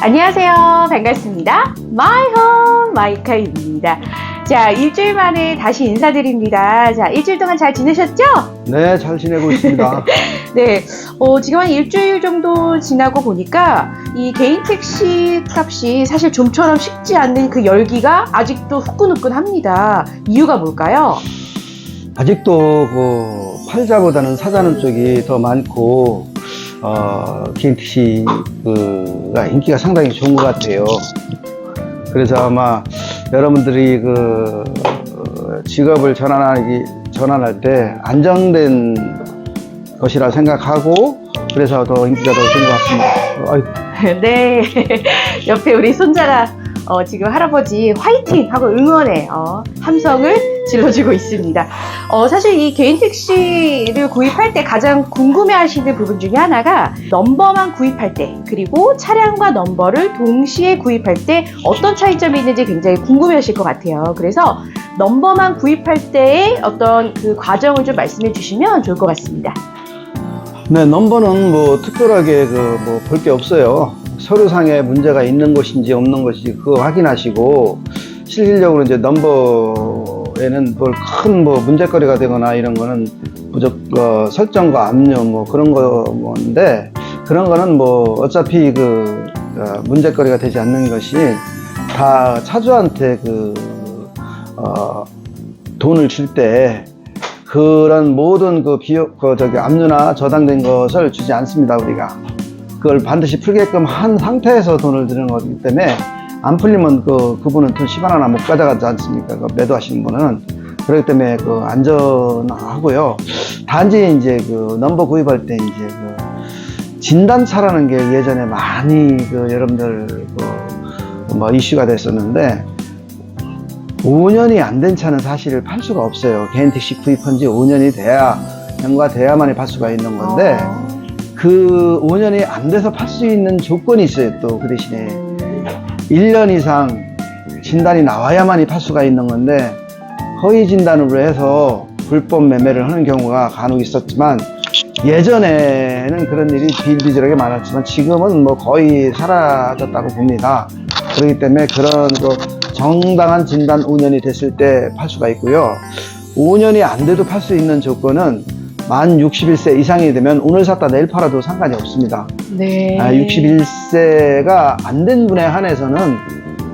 안녕하세요. 반갑습니다. 마이홈 마이카입니다. 자, 일주일 만에 다시 인사드립니다. 자, 일주일 동안 잘 지내셨죠? 네, 잘 지내고 있습니다. 네, 지금 한 일주일 정도 지나고 보니까 이 개인 택시 값이 사실 좀처럼 식지 않는 그 열기가 아직도 후끈후끈합니다. 이유가 뭘까요? 아직도 그 팔자보다는 사자는 쪽이 더 많고 개인 택시가 인기가 상당히 좋은 것 같아요. 그래서 아마 여러분들이 그 직업을 전환할 때 안정된 것이라 생각하고 그래서 더 인기가 더 좋은 것 같습니다. 네, 옆에 우리 손자가 지금 할아버지 화이팅 하고 응원의 함성을 질러주고 있습니다. 사실 이 개인 택시를 구입할 때 가장 궁금해 하시는 부분 중에 하나가 넘버만 구입할 때, 그리고 차량과 넘버를 동시에 구입할 때 어떤 차이점이 있는지 굉장히 궁금해 하실 것 같아요. 그래서 넘버만 구입할 때의 어떤 그 과정을 좀 말씀해 주시면 좋을 것 같습니다. 네, 넘버는 뭐 특별하게 볼 게 없어요. 서류상에 문제가 있는 것인지 없는 것인지 그거 확인하시고, 실질적으로 이제 넘버에는 큰 문제거리가 되거나 이런 거는 무조건 설정과 압류 그런 건데, 그런 거는 어차피 문제거리가 되지 않는 것이 다 차주한테 돈을 줄 때 그런 모든 압류나 저당된 것을 주지 않습니다, 우리가. 그걸 반드시 풀게끔 한 상태에서 돈을 드리는 거기 때문에 안 풀리면 그분은 돈 10원 하나 못 가져가지 않습니까? 매도하시는 분은. 그렇기 때문에 안전하고요. 단지 이제 넘버 구입할 때 이제 진단차라는 게 예전에 많이 여러분들 이슈가 됐었는데, 5년이 안 된 차는 사실 팔 수가 없어요. 개인 택시 구입한 지 5년이 경과돼야만이 팔 수가 있는 건데, 그 5년이 안 돼서 팔 수 있는 조건이 있어요. 또 그 대신에 1년 이상 진단이 나와야만이 팔 수가 있는 건데, 허위 진단으로 해서 불법 매매를 하는 경우가 간혹 있었지만, 예전에는 그런 일이 비일비재하게 많았지만 지금은 거의 사라졌다고 봅니다. 그렇기 때문에 그런 정당한 진단 5년이 됐을 때 팔 수가 있고요. 5년이 안 돼도 팔 수 있는 조건은 만 61세 이상이 되면 오늘 샀다 내일 팔아도 상관이 없습니다. 네. 61세가 안 된 분에 한해서는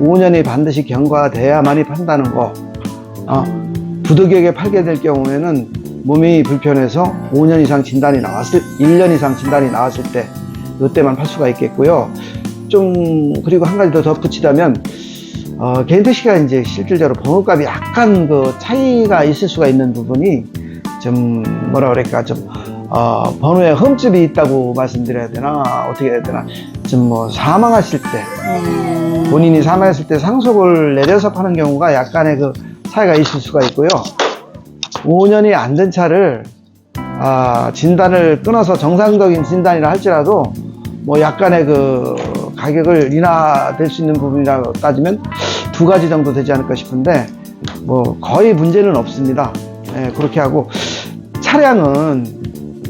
5년이 반드시 경과돼야만이 판다는 거. 부득이하게 팔게 될 경우에는 몸이 불편해서 5년 이상 진단이 1년 이상 진단이 나왔을 때, 이때만 팔 수가 있겠고요. 그리고 한 가지 더 덧붙이자면, 개인 택시가 이제 실질적으로 번호값이 약간 차이가 있을 수가 있는 부분이 번호에 흠집이 있다고 말씀드려야 되나, 어떻게 해야 되나, 사망하실 때, 본인이 사망했을 때 상속을 내려서 파는 경우가 약간의 차이가 있을 수가 있고요. 5년이 안 된 차를, 진단을 끊어서 정상적인 진단이라 할지라도, 약간의 가격을 인하될 수 있는 부분이라고 따지면 2가지 정도 되지 않을까 싶은데, 거의 문제는 없습니다. 네, 그렇게 하고,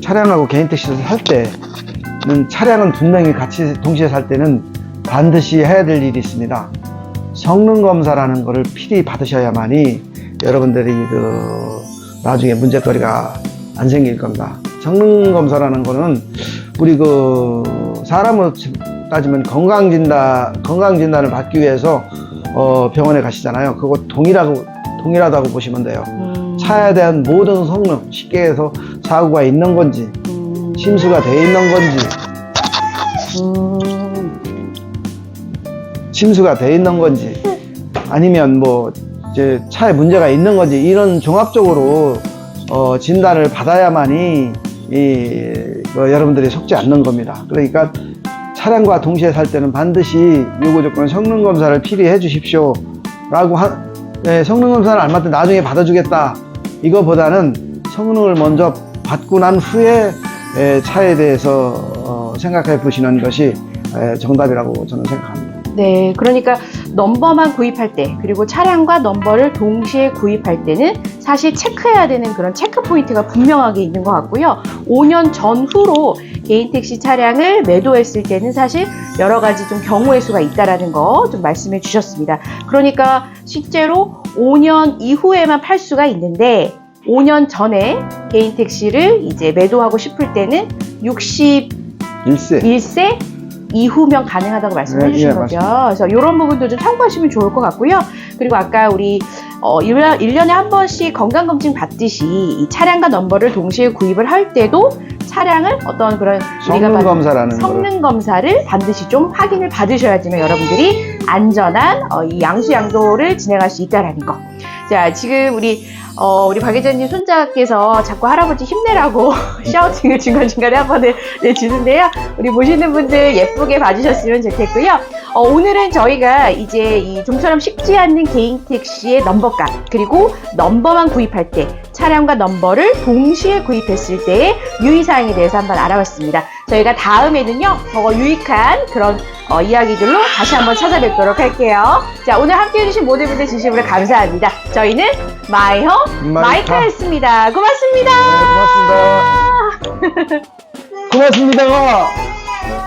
차량하고 개인 택시를 살 때는, 차량은 분명히 같이 동시에 살 때는 반드시 해야 될 일이 있습니다. 성능 검사라는 거를 필히 받으셔야만이 여러분들이 나중에 문제거리가 안 생길 겁니다. 성능 검사라는 거는 우리 사람으로 따지면 건강진단을 받기 위해서 병원에 가시잖아요. 그거 동일하다고 보시면 돼요. 차에 대한 모든 성능, 쉽게 해서 사고가 있는 건지, 침수가 돼 있는 건지, 아니면 이제 차에 문제가 있는 건지, 이런 종합적으로 진단을 받아야만이 여러분들이 속지 않는 겁니다. 그러니까 차량과 동시에 살 때는 반드시 요구 조건 성능 검사를 필히 해 주십시오 라고 성능 검사를 안 받든 나중에 받아주겠다, 이거보다는 성능을 먼저 받고 난 후에 차에 대해서 생각해 보시는 것이 정답이라고 저는 생각합니다. 네, 그러니까 넘버만 구입할 때 그리고 차량과 넘버를 동시에 구입할 때는 사실 체크해야 되는 그런 체크 포인트가 분명하게 있는 것 같고요. 5년 전후로 개인 택시 차량을 매도했을 때는 사실 여러 가지 좀 경우의 수가 있다라는 거 좀 말씀해 주셨습니다. 그러니까 실제로 5년 이후에만 팔 수가 있는데 5년 전에 개인 택시를 이제 매도하고 싶을 때는 61세 이후면 가능하다고 말씀해 주신 거죠. 그래서 이런 부분도 좀 참고하시면 좋을 것 같고요. 그리고 아까 우리 1년에 한 번씩 건강검진 받듯이 이 차량과 넘버를 동시에 구입을 할 때도 차량을 어떤 그런 성능 검사를 반드시 좀 확인을 받으셔야지만 여러분들이 안전한 이 양수양도를 진행할 수 있다라는 거. 자, 지금 우리 박 기자님 손자께서 자꾸 할아버지 힘내라고 샤우팅을 중간중간에 한 번을 내주는데요. 우리 보시는 분들 예쁘게 봐주셨으면 좋겠고요. 오늘은 저희가 이제 이 좀처럼 쉽지 않는 개인 택시의 넘버값, 그리고 넘버만 구입할 때 차량과 넘버를 동시에 구입했을 때의 유의사항에 대해서 한번 알아봤습니다. 저희가 다음에는요, 더 유익한 그런 이야기들로 다시 한번 찾아뵙도록 할게요. 자, 오늘 함께 해주신 모든 분들 진심으로 감사합니다. 저희는 마이홈 마이카였습니다. 고맙습니다. 네, 고맙습니다. 고맙습니다.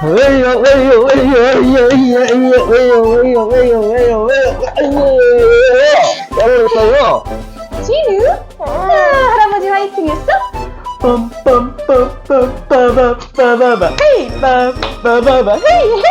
왜요. 잘했어요. 진우? 할아버지 화이팅 했어? 빰빰빰빰빰빰빰빰 헤이 빰빰빰빰 헤이 헤이